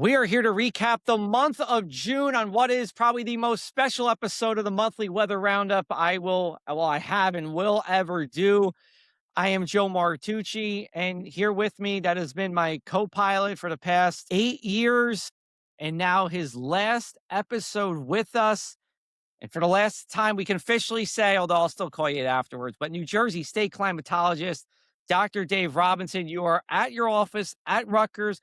We are here to recap the month of June on what is probably the most special episode of the monthly weather roundup I have and will ever do. I am Joe Martucci, and here with me, that has been my co-pilot for the past 8 years, and now his last episode with us. And for the last time, we can officially say, although I'll still call you it afterwards, but New Jersey State Climatologist Dr. Dave Robinson, you are at your office at Rutgers.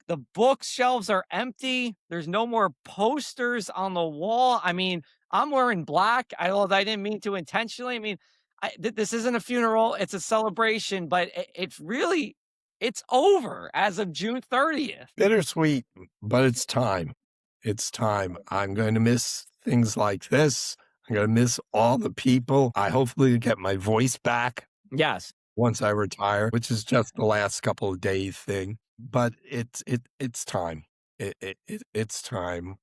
The bookshelves are empty. There's no more posters on the wall. I mean, I'm wearing black. Although I didn't mean to intentionally. I mean, this isn't a funeral; it's a celebration. But it's over as of June 30th. Bittersweet, but it's time. It's time. I'm going to miss things like this. I'm going to miss all the people. I hopefully get my voice back Yes. once I retire, which is just the last couple of days thing. But it's time. It's time.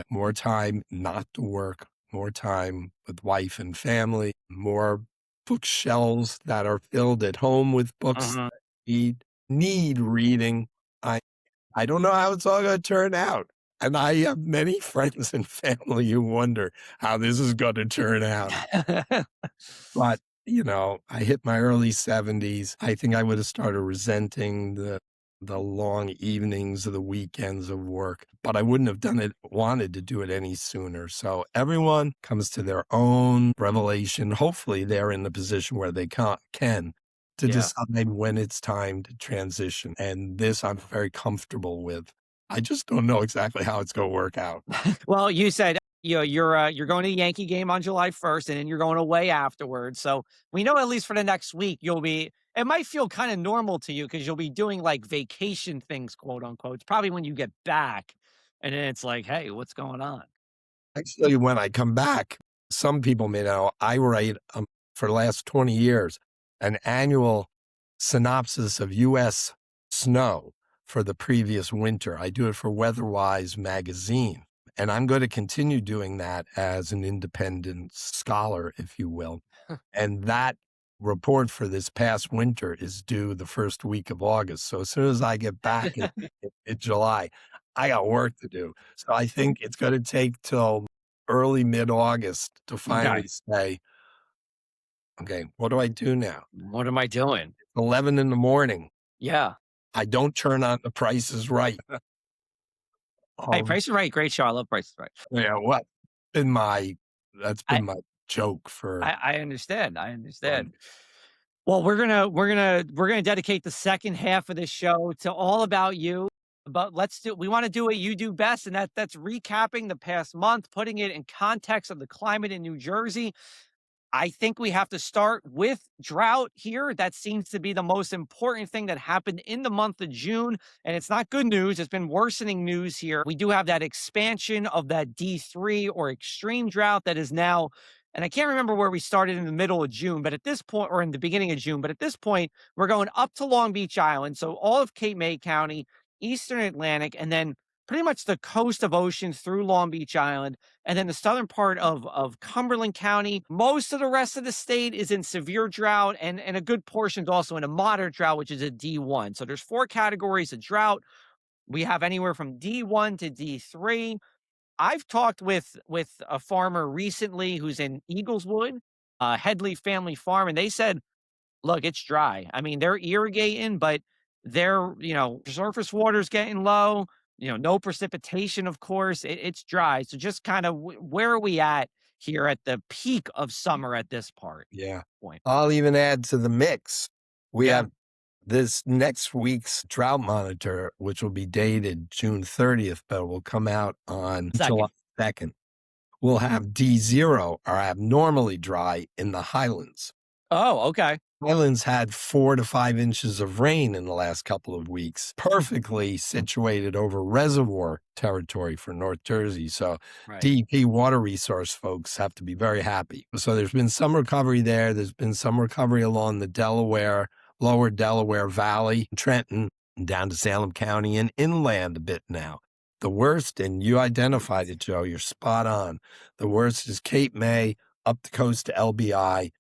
More time not to work, more time with wife and family, more bookshelves that are filled at home with books that need reading. I don't know how it's all going to turn out. And I have many friends and family who wonder how this is going to turn out. But, I hit my early 70s. I think I would have started resenting the long evenings of the weekends of work, but I wouldn't have wanted to do it any sooner. So everyone comes to their own revelation. Hopefully they're in the position where they can decide when it's time to transition. And this I'm very comfortable with. I just don't know exactly how it's going to work out. Well, you said you're going to the Yankee game on July 1st, and then you're going away afterwards. So we know at least for the next week it might feel kind of normal to you because you'll be doing like vacation things, quote unquote. It's probably when you get back, and then it's like, hey, what's going on? Actually, when I come back, some people may know I write for the last 20 years an annual synopsis of U.S. snow for the previous winter. I do it for WeatherWise magazine, and I'm going to continue doing that as an independent scholar, if you will. And that report for this past winter is due the first week of August. So as soon as I get back in July, I got work to do. So I think it's going to take till early mid-August to finally say, okay, what do I do now? What am I doing? 11 in the morning. Yeah. I don't turn on The Price is Right. Hey, Price is Right. Great show. I love Price is Right. Yeah, that's been my joke for. I understand. I understand. Well, we're gonna dedicate the second half of this show to all about you. But we want to do what you do best, and that's recapping the past month, putting it in context of the climate in New Jersey. I think we have to start with drought here. That seems to be the most important thing that happened in the month of June. And it's not good news. It's been worsening news here. We do have that expansion of that D3 or extreme drought that is now, and I can't remember where we started in the middle of June, but at this point, or in the beginning of June, but at this point, we're going up to Long Beach Island. So all of Cape May County, Eastern Atlantic, and then pretty much the coast of Ocean through Long Beach Island, and then the southern part of Cumberland County. Most of the rest of the state is in severe drought, and a good portion is also in a moderate drought, which is a D1. So there's 4 categories of drought. We have anywhere from D1 to D3. I've talked with a farmer recently who's in Eagleswood, Headley Family Farm, and they said, look, it's dry. I mean, they're irrigating, but surface water's getting low. No precipitation, of course. It's dry. So just kind of where are we at here at the peak of summer at this point? I'll even add to the mix. We have this next week's drought monitor, which will be dated June 30th, but will come out on July 2nd. We'll have D0, or abnormally dry, in the highlands. Oh, okay. Highlands had 4 to 5 inches of rain in the last couple of weeks, perfectly situated over reservoir territory for North Jersey. So DEP water resource folks have to be very happy. So there's been some recovery there. There's been some recovery along the Delaware, lower Delaware Valley, Trenton, down to Salem County and inland a bit now. The worst, and you identified it, Joe, you're spot on. The worst is Cape May, up the coast to LBI,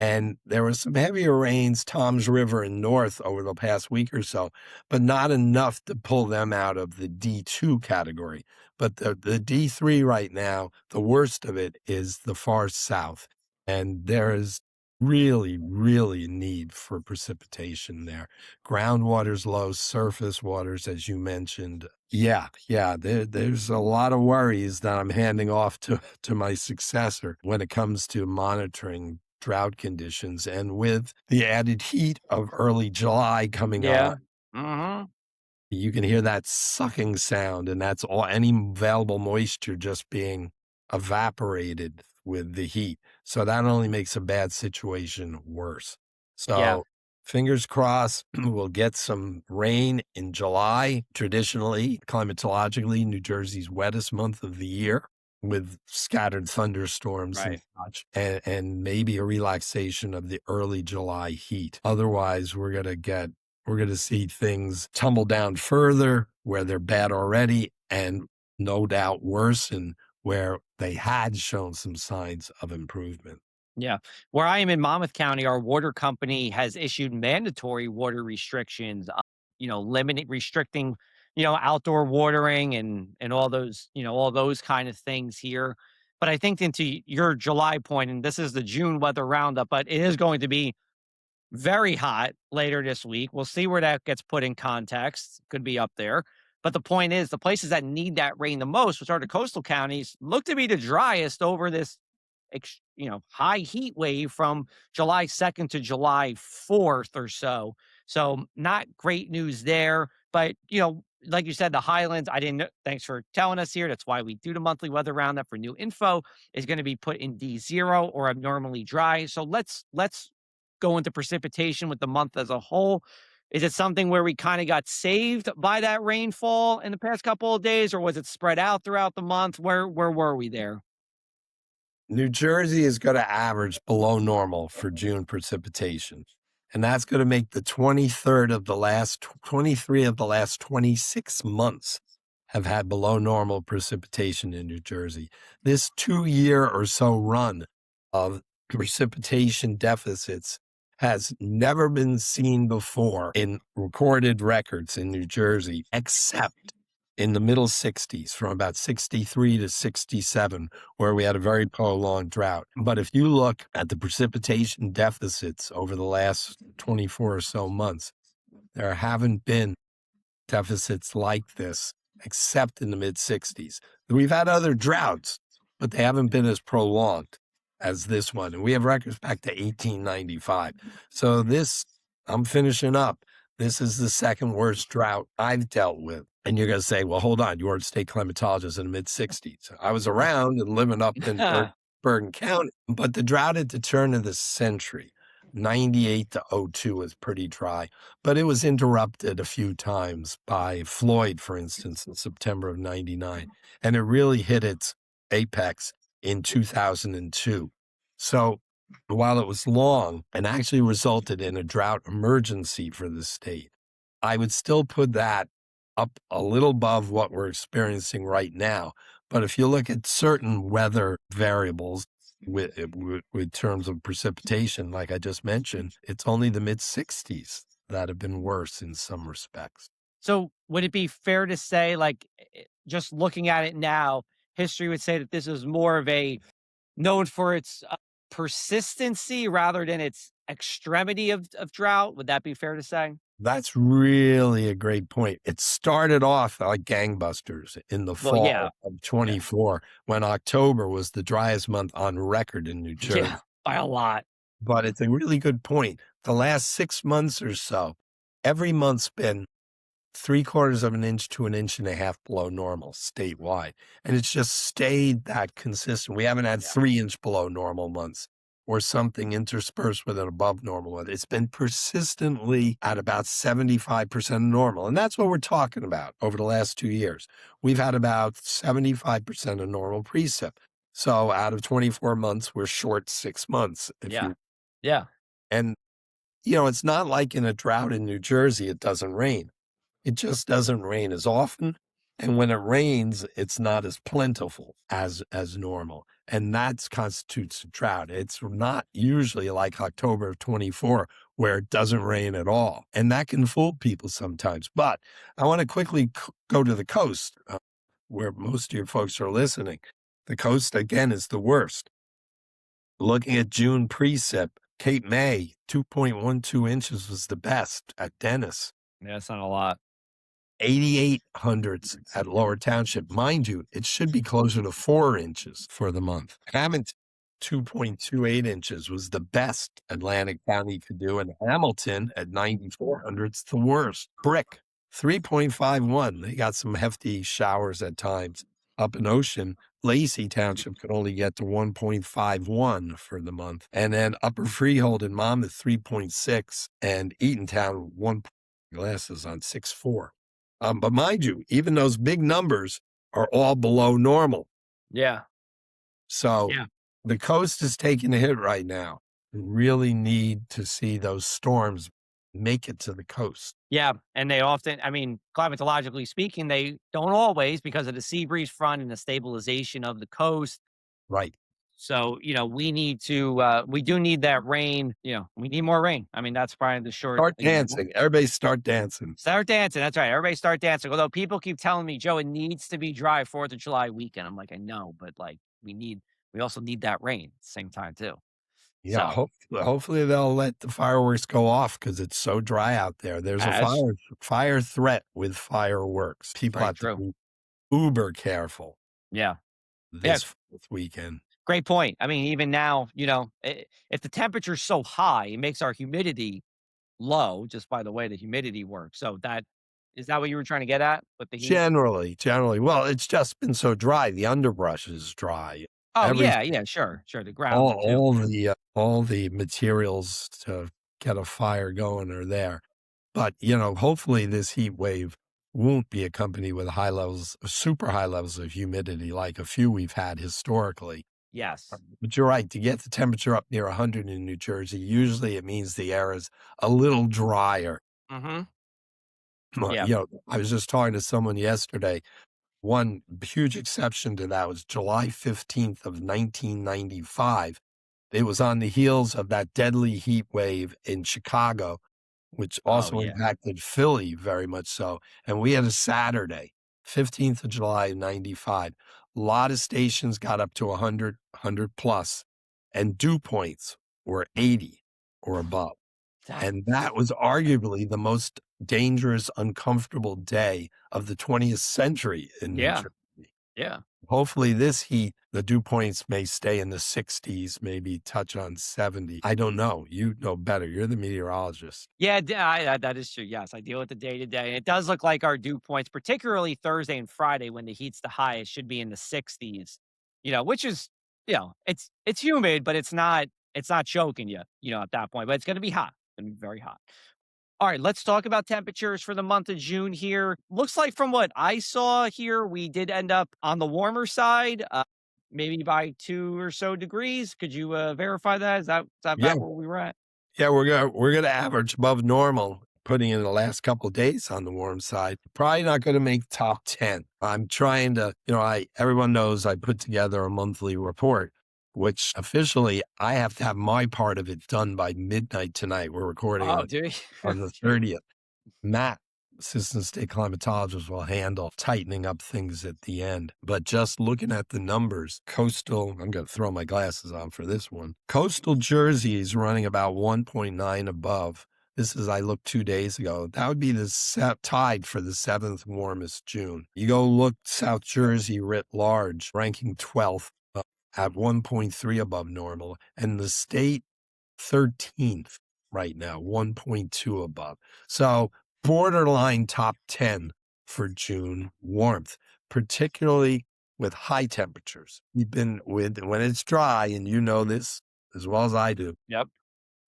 And there was some heavier rains, Tom's River and north over the past week or so, but not enough to pull them out of the D2 category. But the D3 right now, the worst of it is the far south. And there is really, really a need for precipitation there. Groundwater's low, surface waters, as you mentioned. Yeah, there's a lot of worries that I'm handing off to my successor when it comes to monitoring drought conditions. And with the added heat of early July coming on, Yeah. Mhm. you can hear that sucking sound, and that's all any available moisture just being evaporated with the heat. So that only makes a bad situation worse. Yeah. So fingers crossed, we'll get some rain in July. Traditionally, climatologically, New Jersey's wettest month of the year, with scattered thunderstorms and Right. such, and maybe a relaxation of the early July heat. Otherwise, we're going to see things tumble down further where they're bad already, and no doubt worsen where they had shown some signs of improvement. Yeah. Where I am in Monmouth County, our water company has issued mandatory water restrictions, limiting, restricting, outdoor watering and all those, all those kind of things here. But I think into your July point, and this is the June weather roundup, but it is going to be very hot later this week. We'll see where that gets put in context. Could be up there. But the point is, the places that need that rain the most, which are the coastal counties, look to be the driest over this high heat wave from July 2nd to July 4th or so. So not great news there. But, like you said, the Highlands, I didn't know. Thanks for telling us here. That's why we do the monthly weather roundup for new info is going to be put in D0 or abnormally dry. So let's go into precipitation with the month as a whole. Is it something where we kind of got saved by that rainfall in the past couple of days, or was it spread out throughout the month? Where were we there? New Jersey is going to average below normal for June precipitation. And that's going to make the 23 of the last 26 months have had below normal precipitation in New Jersey. This 2 year or so run of precipitation deficits has never been seen before in recorded records in New Jersey, except in the middle 60s, from about 63 to 67, where we had a very prolonged drought. But if you look at the precipitation deficits over the last 24 or so months, there haven't been deficits like this, except in the mid 60s. We've had other droughts, but they haven't been as prolonged as this one. And we have records back to 1895. So I'm finishing up. This is the second worst drought I've dealt with. And you're going to say, well, hold on, you were a state climatologist in the mid 60s. I was around and living up in Bergen County, but the drought at the turn of the century, 98 to '02, was pretty dry, but it was interrupted a few times by Floyd, for instance, in September of '99. And it really hit its apex in 2002. So while it was long and actually resulted in a drought emergency for the state, I would still put that up a little above what we're experiencing right now. But if you look at certain weather variables with terms of precipitation, like I just mentioned, it's only the mid 60s that have been worse in some respects. So would it be fair to say, like, just looking at it now, history would say that this is more of a known for its persistency rather than its extremity of drought? Would that be fair to say? That's really a great point. It started off like gangbusters in the Well, yeah, fall of yeah, 24, when October was the driest month on record in New yeah, Jersey. by a lot. But it's a really good point. The last 6 months or so, every month's been 3/4 of an inch to an inch and a half below normal statewide. And it's just stayed that consistent. We haven't had Yeah, 3 inch below normal months or something interspersed with an above normal one. It's been persistently at about 75% normal. And that's what we're talking about over the last 2 years. We've had about 75% of normal precip. So out of 24 months, we're short 6 months. yeah, yeah, And, it's not like in a drought in New Jersey, it doesn't rain. It just doesn't rain as often. And when it rains, it's not as plentiful as normal. And that constitutes a drought. It's not usually like October of 24 where it doesn't rain at all. And that can fool people sometimes. But I want to quickly go to the coast where most of your folks are listening. The coast, again, is the worst. Looking at June precip, Cape May, 2.12 inches was the best at Dennis. Yeah, that's not a lot. 88 hundredths at Lower Township. Mind you, it should be closer to 4 inches for the month. Hamilton, 2.28 inches was the best Atlantic County could do, and Hamilton at 94 hundredths, the worst. Brick, 3.51. They got some hefty showers at times. Up in Ocean, Lacey Township could only get to 1.51 for the month. And then Upper Freehold and Monmouth, 3.6, and Eatontown, 1 glasses on 6.4. But mind you, even those big numbers are all below normal. Yeah. So Yeah. the coast is taking a hit right now. We really need to see those storms make it to the coast. Yeah, and they often, I mean, climatologically speaking, they don't always because of the sea breeze front and the stabilization of the coast. Right. So, we do need that rain, we need more rain. I mean, that's probably the short Start dancing. Everybody start dancing. Start dancing. That's right. Everybody start dancing. Although people keep telling me, Joe, it needs to be dry 4th of July weekend. I'm like, I know, but like we also need that rain at the same time too. Yeah, So hopefully they'll let the fireworks go off because it's so dry out there. There's a that's fire threat with fireworks. People very have to true. be uber careful Yeah. Yeah. this 4th weekend. Great point. I mean, even now, if the temperature's so high, it makes our humidity low just by the way the humidity works. So that is that what you were trying to get at with the heat? Generally. Well, it's just been so dry. The underbrush is dry. Oh Every yeah, yeah, sure, sure. The ground too. all the materials to get a fire going are there. But, hopefully this heat wave won't be accompanied with super high levels of humidity like a few we've had historically. Yes. But you're right, to get the temperature up near 100 in New Jersey, usually it means the air is a little drier. Mm-hmm. Yeah. I was just talking to someone yesterday. One huge exception to that was July 15th of 1995. It was on the heels of that deadly heat wave in Chicago, which Oh also yeah. impacted Philly very much so. And we had a Saturday, 15th of July, 95. A lot of stations got up to 100, 100 plus, and dew points were 80 or above. That, And that was arguably the most dangerous, uncomfortable day of the 20th century in New yeah. Jersey. Yeah. Hopefully this heat, the dew points may stay in the 60s, maybe touch on 70. I don't know. You know better. You're the meteorologist. Yeah, that is true. Yes, I deal with the day to day. It does look like our dew points, particularly Thursday and Friday when the heat's the highest, should be in the 60s. Which is, it's humid, but it's not choking you, at that point. But it's going to be hot. It's going to be very hot. All right, let's talk about temperatures for the month of June here. Looks like from what I saw here, we did end up on the warmer side, maybe by 2 or so degrees. Could you verify that? Is that Yeah. about where we were at? Yeah, we're gonna average above normal, putting in the last couple of days on the warm side. Probably not gonna make top 10. I'm trying to, everyone knows I put together a monthly report, which officially I have to have my part of it done by midnight tonight. We're recording Oh, on dude. the 30th. Matt, assistant state climatologist, will handle tightening up things at the end. But just looking at the numbers, I'm going to throw my glasses on for this one. Coastal Jersey is running about 1.9 above. This is, I looked 2 days ago. That would be tied for the 7th warmest June. You go look South Jersey writ large, ranking 12th at 1.3 above normal. And the state 13th right now, 1.2 above. So borderline top 10 for June warmth, particularly with high temperatures. When it's dry, and you know this as well as I do, Yep.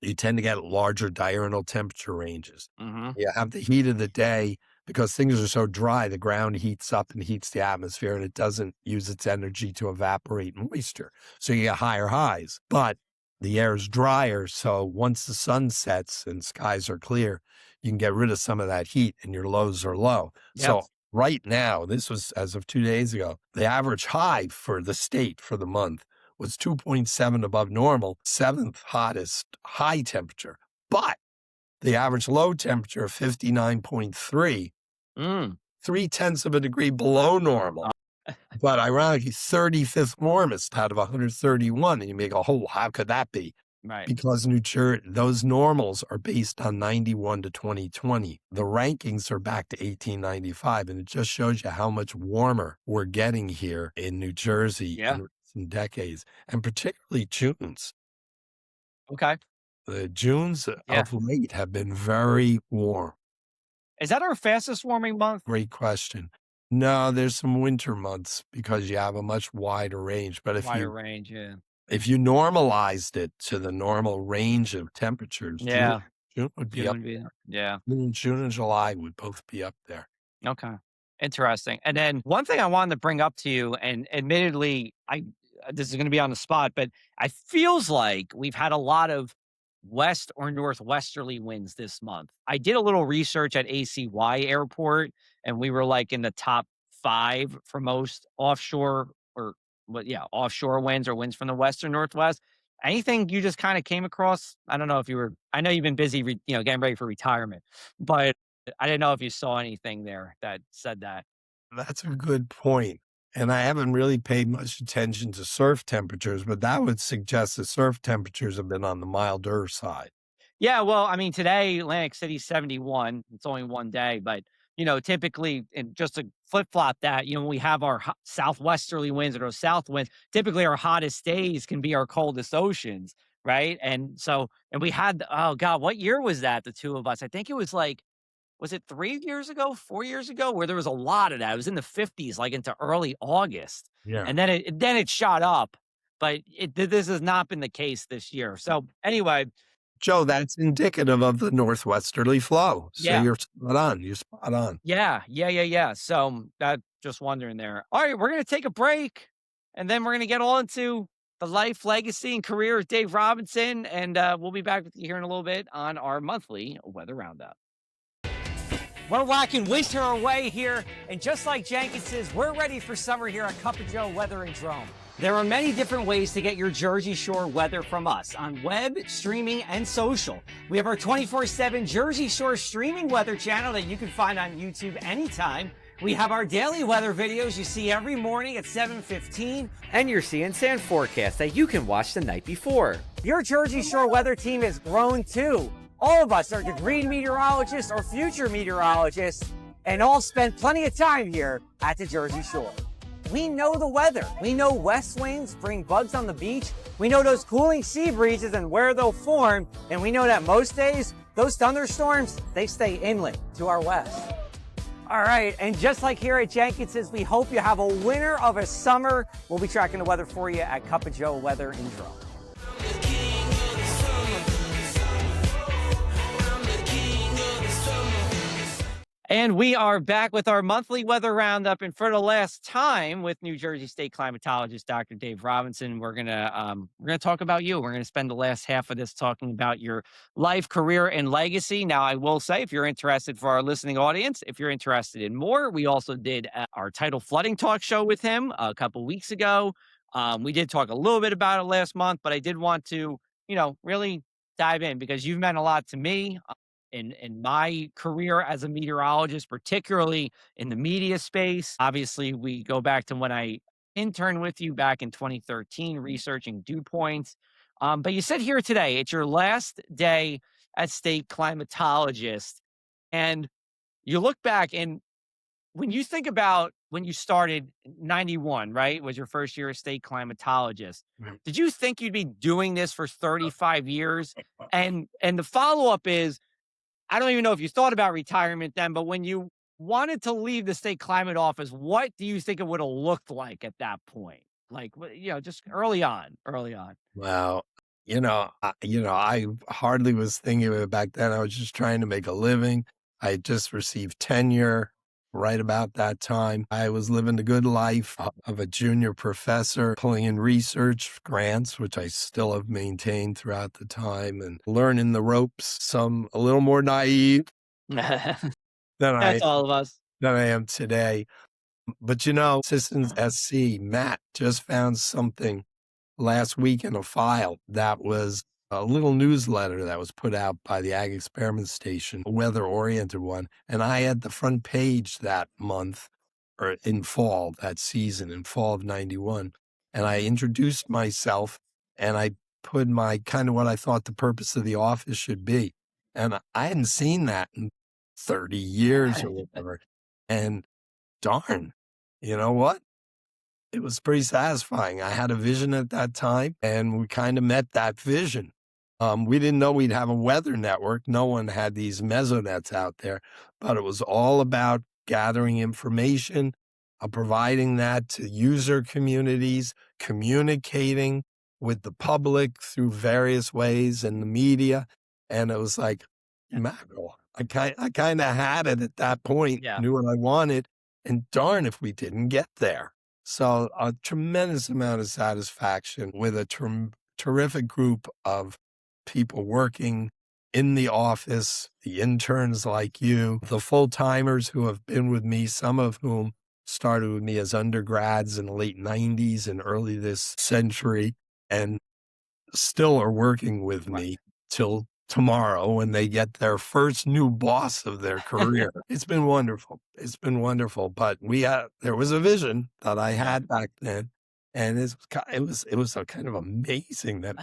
you tend to get larger diurnal temperature ranges. Mhm. You have the heat of the day because things are so dry, the ground heats up and heats the atmosphere, and it doesn't use its energy to evaporate moisture. So you get higher highs, but the air is drier. So once the sun sets and skies are clear, you can get rid of some of that heat and your lows are low. Yep. So Right now, this was as of 2 days ago, the average high for the state for the month was 2.7 above normal, 7th hottest high temperature. But the average low temperature of 59.3, Mm. 0.3 of a degree below normal. But ironically, 35th warmest out of 131. And you may go, oh, how could that be? Right. Because those normals are based on 91 to 2020. The rankings are back to 1895. And it just shows you how much warmer we're getting here in New Jersey Yeah. in recent decades, and particularly Junes. Okay. The Junes Yeah. of late have been very warm. Is that our fastest warming month? Great question. No, there's some winter months because you have a much wider range. But Wider range, yeah. if you normalized it to the normal range of temperatures, Yeah. June would be June up. would be yeah. June and July would both be up there. Okay. Interesting. And then one thing I wanted to bring up to you, and admittedly, this is going to be on the spot, but I feels like we've had a lot of west or northwesterly winds this month. I did a little research at ACY Airport, and we were like in the top 5 for most offshore or offshore winds or winds from the west or northwest. Anything you just kind of came across? I don't know if you were. I know you've been busy, getting ready for retirement, but I didn't know if you saw anything there that said that. That's a good point. And I haven't really paid much attention to surf temperatures, but that would suggest that surf temperatures have been on the milder side. Yeah, well, I mean, today Atlantic City's 71. It's only one day, but typically, and just to flip flop that, when we have our southwesterly winds or those south winds, typically our hottest days can be our coldest oceans, right? And so, and we had, oh God, what year was that? The two of us, I think it was like, was it 3 years ago, 4 years ago, where there was a lot of that? It was in the 50s, like into early August, Yeah. and then it shot up, but this has not been the case this year. So anyway, Joe, that's indicative of the northwesterly flow. So yeah, you're spot on. You're spot on. yeah. So that just wondering there. All right, we're gonna take a break, and then we're gonna get all into the life, legacy, and career of Dave Robinson, and we'll be back with you here in a little bit on our monthly weather roundup. We're rocking winter away here, and just like Jenkins says, we're ready for summer here at Cup of Joe Weather and Drone. There are many different ways to get your Jersey Shore weather from us on web, streaming, and social. We have our 24/7 Jersey Shore streaming weather channel that you can find on YouTube anytime. We have our daily weather videos you see every morning at 7:15, and your Sea and Sand forecast that you can watch the night before. Your Jersey Shore weather team has grown too. All of us are degree meteorologists or future meteorologists, and all spend plenty of time here at the Jersey Shore. We know the weather. We know west winds bring bugs on the beach. We know those cooling sea breezes and where they'll form. And we know that most days, those thunderstorms, they stay inland to our west. All right, and just like here at Jenkins's, we hope you have a winner of a summer. We'll be tracking the weather for you at Cup of Joe Weather and Drone. And we are back with our monthly weather roundup, and for the last time with New Jersey State Climatologist Dr. Dave Robinson. We're gonna talk about you. We're gonna spend the last half of this talking about your life, career, and legacy. Now, I will say, if you're interested, for our listening audience, if you're interested in more, we also did our tidal flooding talk show with him a couple weeks ago. We did talk a little bit about it last month, but I did want to, really dive in because you've meant a lot to me in my career as a meteorologist, particularly in the media space. Obviously, we go back to when I interned with you back in 2013, researching dew points. But you sit here today, it's your last day as state climatologist, and you look back, and when you think about when you started, 91, right, was your first year as state climatologist. Right. Did you think you'd be doing this for 35 years? And the follow-up is, I don't even know if you thought about retirement then, but when you wanted to leave the state climate office, what do you think it would have looked like at that point? Like, just early on, early on. Well, I hardly was thinking of it back then. I was just trying to make a living. I had just received tenure right about that time. I was living the good life of a junior professor, pulling in research grants, which I still have maintained throughout the time, and learning the ropes, some a little more naive than That's all of us. than I am today. But, Assistant SC, Matt, just found something last week in a file that was a little newsletter that was put out by the Ag Experiment Station, a weather-oriented one, and I had the front page that month, or in fall, that season, in fall of '91, and I introduced myself, and I put my kind of what I thought the purpose of the office should be, and I hadn't seen that in 30 years or whatever, and darn, you know what? It was pretty satisfying. I had a vision at that time, and we kind of met that vision. We didn't know we'd have a weather network. No one had these mesonets out there, but it was all about gathering information, providing that to user communities, communicating with the public through various ways and the media. And it was like, mackerel. I kind of had it at that point, Yeah. knew what I wanted, and darn if we didn't get there. So a tremendous amount of satisfaction with a terrific group of people working in the office, the interns like you, the full-timers who have been with me, some of whom started with me as undergrads in the late 90s and early this century, and still are working with me till tomorrow when they get their first new boss of their career. It's been wonderful. It's been wonderful. But there was a vision that I had back then. And it was a kind of amazing that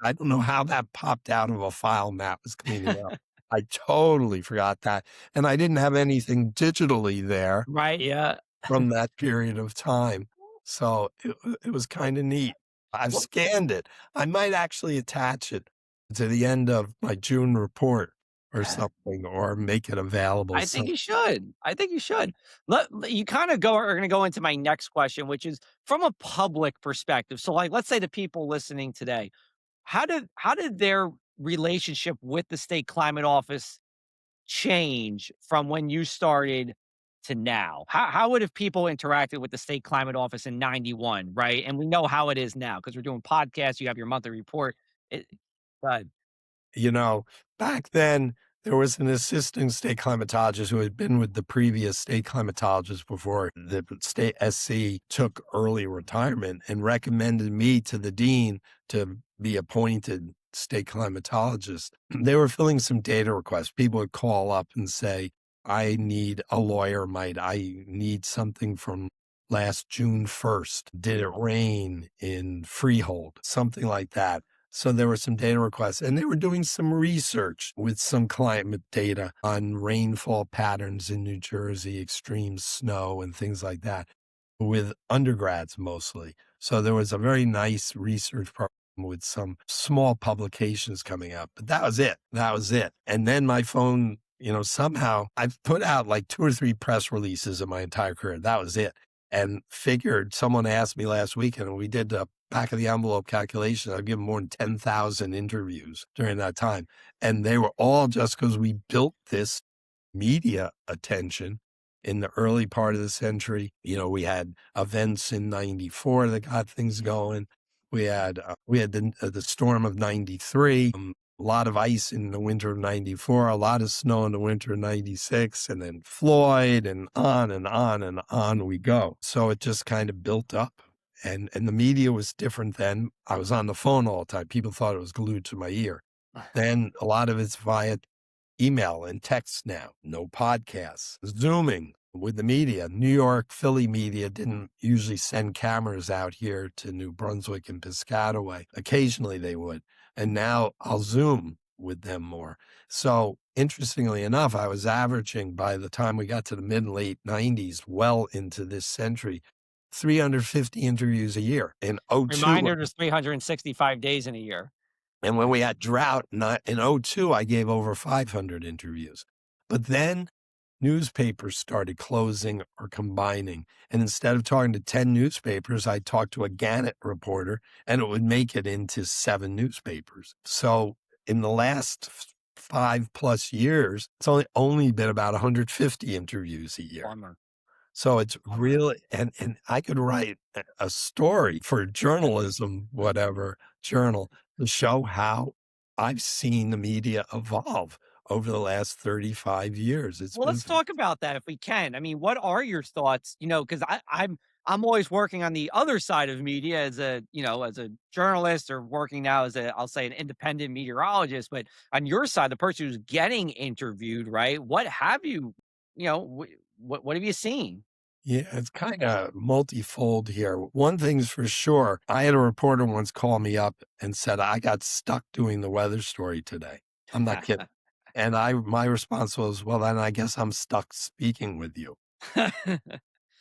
I don't know how that popped out of a file Matt was cleaning up. I totally forgot that. And I didn't have anything digitally there Right, yeah. from that period of time. So it was kind of neat. I've scanned it. I might actually attach it to the end of my June report or something, or make it available. I think you should. I think you should. You kind of are going to go into my next question, which is from a public perspective. So, like, let's say the people listening today, how did their relationship with the state climate office change from when you started to now? How would have people interacted with the state climate office in '91, right? And we know how it is now because we're doing podcasts. You have your monthly report. It, but You know, back then, there was an assistant state climatologist who had been with the previous state climatologist before the state SC took early retirement, and recommended me to the dean to be appointed state climatologist. They were filling some data requests. People would call up and say, I need a lawyer, I need something from last June 1st. Did it rain in Freehold? Something like that. So there were some data requests, and they were doing some research with some climate data on rainfall patterns in New Jersey, extreme snow and things like that, with undergrads mostly. So there was a very nice research program with some small publications coming up, but that was it. That was it. And then my phone, somehow I've put out like 2 or 3 press releases in my entire career. That was it. And figured, someone asked me last week, and we did a back of the envelope calculation. I've given more than 10,000 interviews during that time. And they were all just because we built this media attention in the early part of the century. We had events in '94 that got things going. We had the storm of '93, a lot of ice in the winter of '94, a lot of snow in the winter of '96, and then Floyd, and on and on and on we go. So it just kind of built up. And the media was different then. I was on the phone all the time. People thought it was glued to my ear. Then a lot of it's via email and text now, no podcasts, Zooming with the media. New York, Philly media didn't usually send cameras out here to New Brunswick and Piscataway. Occasionally they would. And now I'll Zoom with them more. So interestingly enough, I was averaging, by the time we got to the mid and late 90s, well into this century, 350 interviews a year. In '02, reminder, there's 365 days in a year. and when we had drought in '02, I gave over 500 interviews. But then newspapers started closing or combining. And instead of talking to 10 newspapers, I talked to a Gannett reporter, and it would make it into 7 newspapers. So in the last 5+ years, it's only been about 150 interviews a year. Farmer. So it's really, and I could write a story for journalism, whatever journal, to show how I've seen the media evolve over the last 35 years. It's Well, been let's talk about that if we can. I mean, what are your thoughts? Because I'm always working on the other side of media as a as a journalist or working now as a I'll say an independent meteorologist. But on your side, the person who's getting interviewed, right? What have you, what have you seen? Yeah, it's kinda multifold here. One thing's for sure, I had a reporter once call me up and said, "I got stuck doing the weather story today." I'm not kidding. And my response was, "Well, then I guess I'm stuck speaking with you."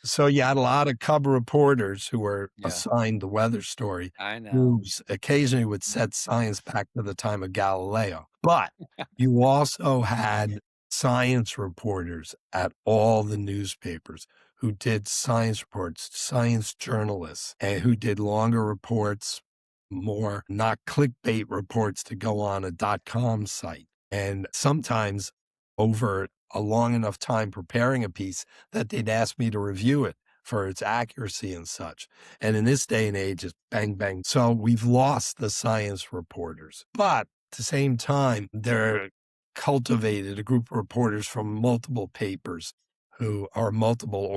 So you had a lot of cub reporters who were Yeah, assigned the weather story, I know. who occasionally would set science back to the time of Galileo. But you also had science reporters at all the newspapers who did science reports, science journalists, and who did longer reports, more not clickbait reports to go on a .com site. And sometimes over a long enough time preparing a piece that they'd ask me to review it for its accuracy and such. And in this day and age, it's bang, bang. So we've lost the science reporters. But at the same time, they're cultivated a group of reporters from multiple papers who are multiple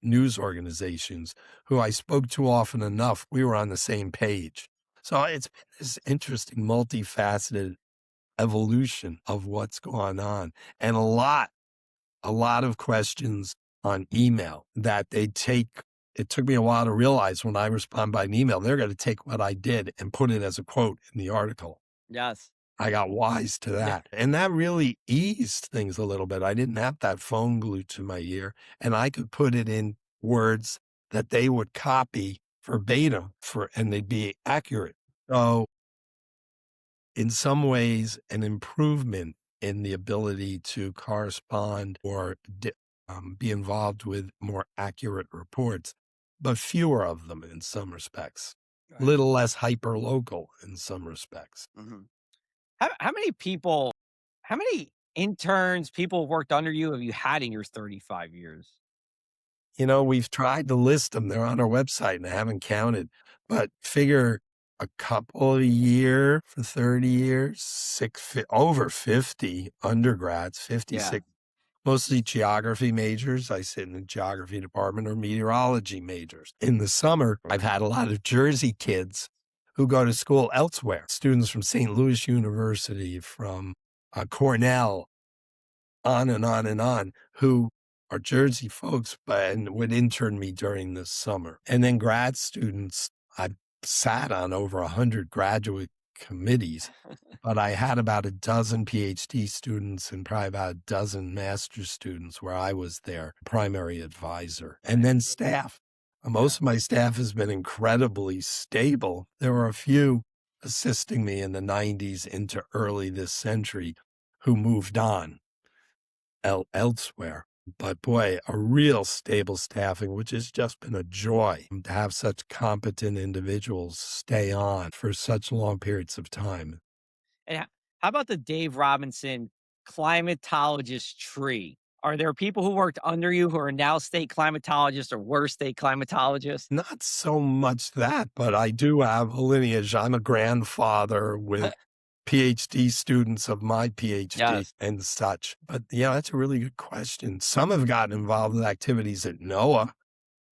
news organizations who I spoke to often enough. We were on the same page. So it's been this interesting, multifaceted evolution of what's going on, and a lot of questions on email that they take. It took me a while to realize when I respond by an email, they're gonna take what I did and put it as a quote in the article. Yes. I got wise to that, and that really eased things a little bit. I didn't have that phone glued to my ear, and I could put it in words that they would copy verbatim and they'd be accurate. So in some ways, an improvement in the ability to correspond or be involved with more accurate reports, but fewer of them in some respects. Right. Little less hyper local in some respects. Mhm. How many people, how many interns, people worked under you have you had in your 35 years? You know, we've tried to list them. They're on our website and I haven't counted, but figure a couple a year for 30 years, over 50 undergrads, Yeah. 56. Mostly geography majors. I sit in the geography department or meteorology majors. In the summer, I've had a lot of Jersey kids who go to school elsewhere, students from St. Louis University, from Cornell, on and on and on, who are Jersey folks, and would intern me during the summer. And then grad students, I sat on over 100 graduate committees, but I had about a dozen PhD students and probably about a dozen master's students where I was their primary advisor. And Right. then staff. Yeah. Most of my staff has been incredibly stable. There were a few assisting me in the 90s into early this century who moved on elsewhere. But boy, a real stable staffing, which has just been a joy to have such competent individuals stay on for such long periods of time. And how about the Dave Robinson climatologist tree? Are there people who worked under you who are now state climatologists or were state climatologists? Not so much that, but I do have a lineage. I'm a grandfather with PhD students of my PhD Yes. and such. But yeah, that's a really good question. Some have gotten involved with activities at NOAA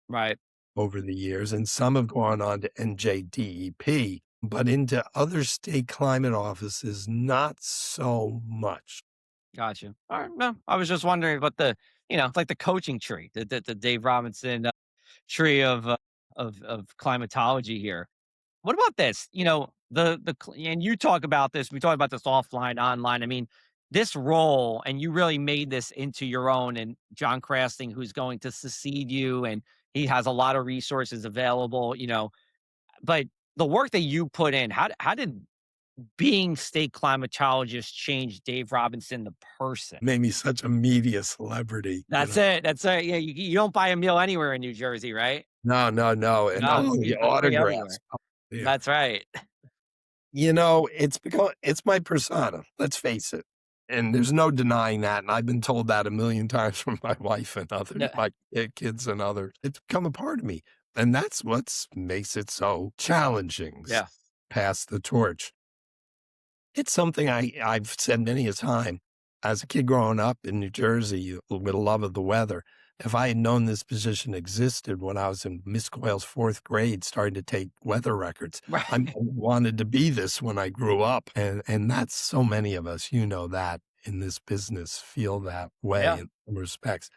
Right. over the years, and some have gone on to NJDEP, but into other state climate offices, not so much. Gotcha. All right. No, I was just wondering about it's like the coaching tree, the Dave Robinson tree of climatology here. What about this? And you talk about this, we talk about this offline, online. I mean, this role, and you really made this into your own, and John Crasting, who's going to succeed you, and he has a lot of resources available, but the work that you put in, how did being state climatologist change Dave Robinson, the person? Made me such a media celebrity, you That's know? it. That's it. Yeah, you don't buy a meal anywhere in New Jersey, right? No, no, no, and No, oh, you the got free autographs. everywhere. Oh, yeah. That's right. You know, it's my persona, let's face it, and there's no denying that, and I've been told that a million times from my wife and others, Yeah. my kids and others. It's become a part of me, and that's what's makes it so challenging, Yeah. pass the torch. It's something I've said many a time. as a kid growing up in New Jersey with a love of the weather, if I had known this position existed when I was in Miss Coyle's 4th grade starting to take weather records, I Right. wanted to be this when I grew up, and that's so many of us, you know, that in this business feel that way Yeah. in some respects.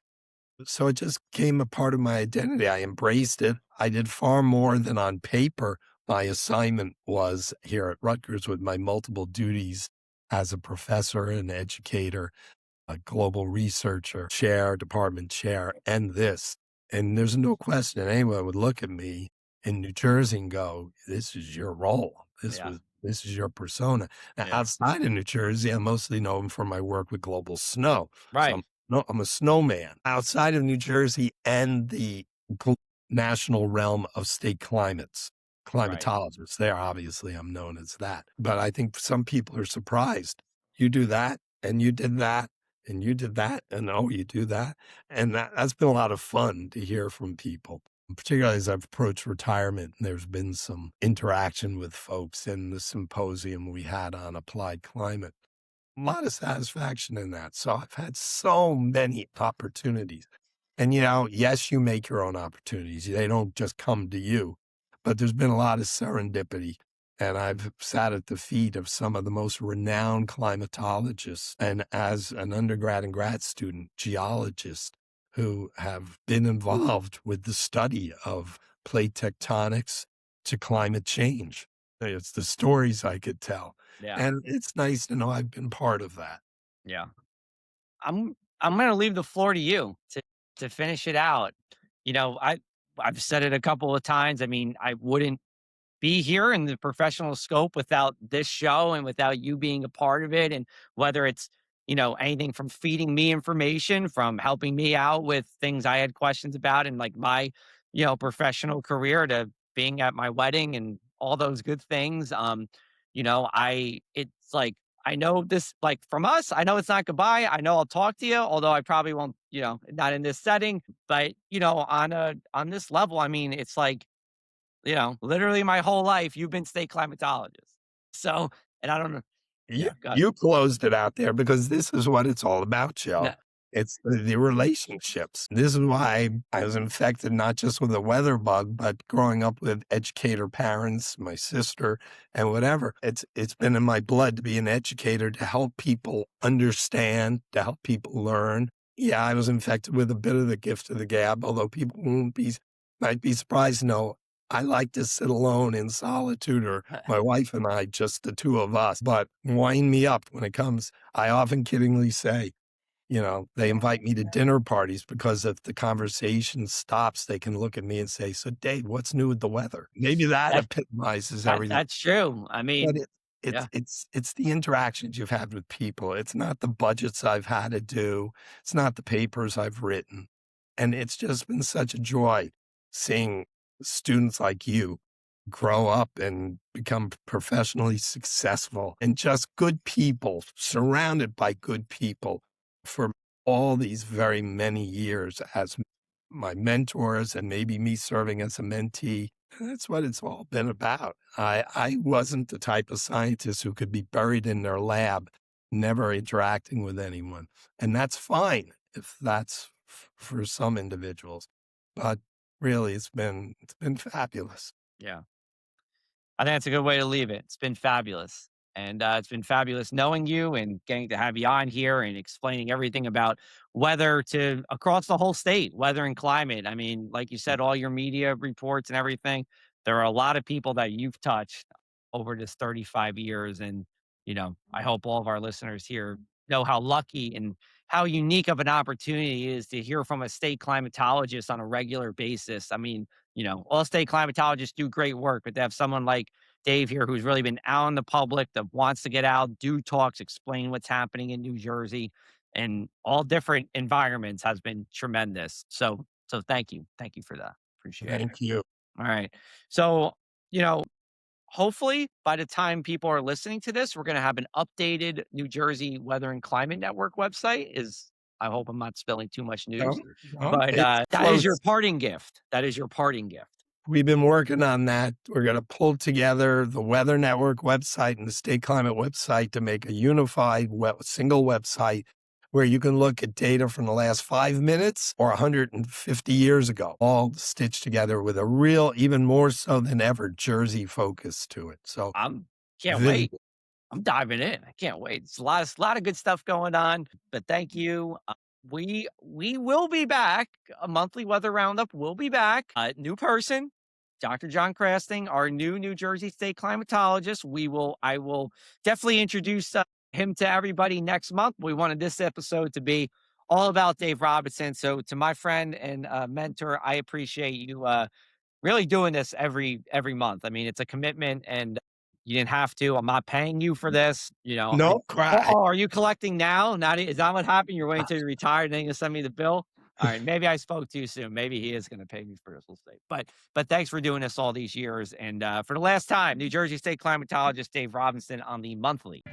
So it just became a part of my identity. I embraced it. I did far more than on paper my assignment was here at Rutgers with my multiple duties as a professor and educator, a global researcher, chair, department chair, and this. And there's no question anyone would look at me in New Jersey and go, this is your role. Yeah. This is your persona. Now, Yeah. outside of New Jersey, I'm mostly known for my work with global snow. So Right. I'm a snowman. Outside of New Jersey and the national realm of state climates, Right. climatologists, there obviously I'm known as that. But I think some people are surprised. You do that, and you did that, and you did that, and oh, you do that. And that's been a lot of fun to hear from people, particularly as I've approached retirement. And there's been some interaction with folks in the symposium we had on applied climate. A lot of satisfaction in that. So I've had so many opportunities. And, you know, yes, you make your own opportunities. They don't just come to you, but there's been a lot of serendipity. And I've sat at the feet of some of the most renowned climatologists, and as an undergrad and grad student, geologists who have been involved with the study of plate tectonics to climate change. It's the stories I could tell. Yeah. And it's nice to know I've been part of that. Yeah. I'm gonna leave the floor to you to finish it out. You know, I've said it a couple of times. I mean, I wouldn't be here in the professional scope without this show and without you being a part of it. And whether it's, anything from feeding me information, from helping me out with things I had questions about in like my, professional career to being at my wedding and all those good things. It's like, I know this, like from us, I know it's not goodbye. I know I'll talk to you, although I probably won't, not in this setting, but on this level, I mean, it's like, literally my whole life, you've been state climatologist. So, and I don't know. You Yeah, go you closed it out there because this is what it's all about, Joe. no, It's the relationships. This is why I was infected not just with a weather bug, but growing up with educator parents, my sister, and whatever. It's been in my blood to be an educator, to help people understand, to help people learn. Yeah, I was infected with a bit of the gift of the gab, although people might be surprised to know I like to sit alone in solitude, or my wife and I, just the two of us, but wind me up when it comes. I often kiddingly say, they invite me to dinner parties because if the conversation stops, they can look at me and say, "So Dave, what's new with the weather?" Maybe that that, epitomizes everything. that's true. I But mean, it's yeah, it's the interactions you've had with people. It's not the budgets I've had to do. It's not the papers I've written. And it's just been such a joy seeing students like you grow up and become professionally successful and just good people, surrounded by good people for all these very many years as my mentors and maybe me serving as a mentee. That's what it's all been about. I wasn't the type of scientist who could be buried in their lab, never interacting with anyone. And that's fine if that's for some individuals. But really, it's been fabulous. yeah. I think that's a good way to leave it. It's been fabulous. And it's been fabulous knowing you and getting to have you on here and explaining everything about weather to across the whole state, weather and climate. I mean, like you said, all your media reports and everything. There are a lot of people that you've touched over this 35 years. And, I hope all of our listeners here know how lucky and how unique of an opportunity it is to hear from a state climatologist on a regular basis. I mean, all state climatologists do great work, but to have someone like Dave here who's really been out in the public, that wants to get out, do talks, explain what's happening in New Jersey and all different environments has been tremendous. So thank you. Thank you for that. Appreciate it. Thank you. All right. So, you know, hopefully by the time people are listening to this, we're going to have an updated New Jersey Weather and Climate Network website. I hope I'm not spilling too much No, news, no, but it's that is your close. parting gift. That is your parting gift. We've been working on that. We're going to pull together the Weather Network website and the State Climate website to make a unified single website where you can look at data from the last 5 minutes or 150 years ago, all stitched together with a real, even more so than ever, Jersey focus to it. So I'm can't vivid. wait. I'm diving in. I can't wait. It's a lot of good stuff going on, but thank you. We will be back. A monthly weather roundup will be back. New person, Dr. John Crasting, our new Jersey State climatologist. I will definitely introduce him to everybody next month. We wanted this episode to be all about Dave Robinson. So to my friend and mentor, I appreciate you really doing this every month. I mean, it's a commitment and you didn't have to. I'm not paying you for this. No cry. Are you collecting now? Not is that what happened? You're waiting till you're retired and then you send me the bill? All right, maybe I spoke too soon. Maybe he is going to pay me for this. We'll see. But thanks for doing this all these years. And for the last time, New Jersey State climatologist Dave Robinson on the monthly.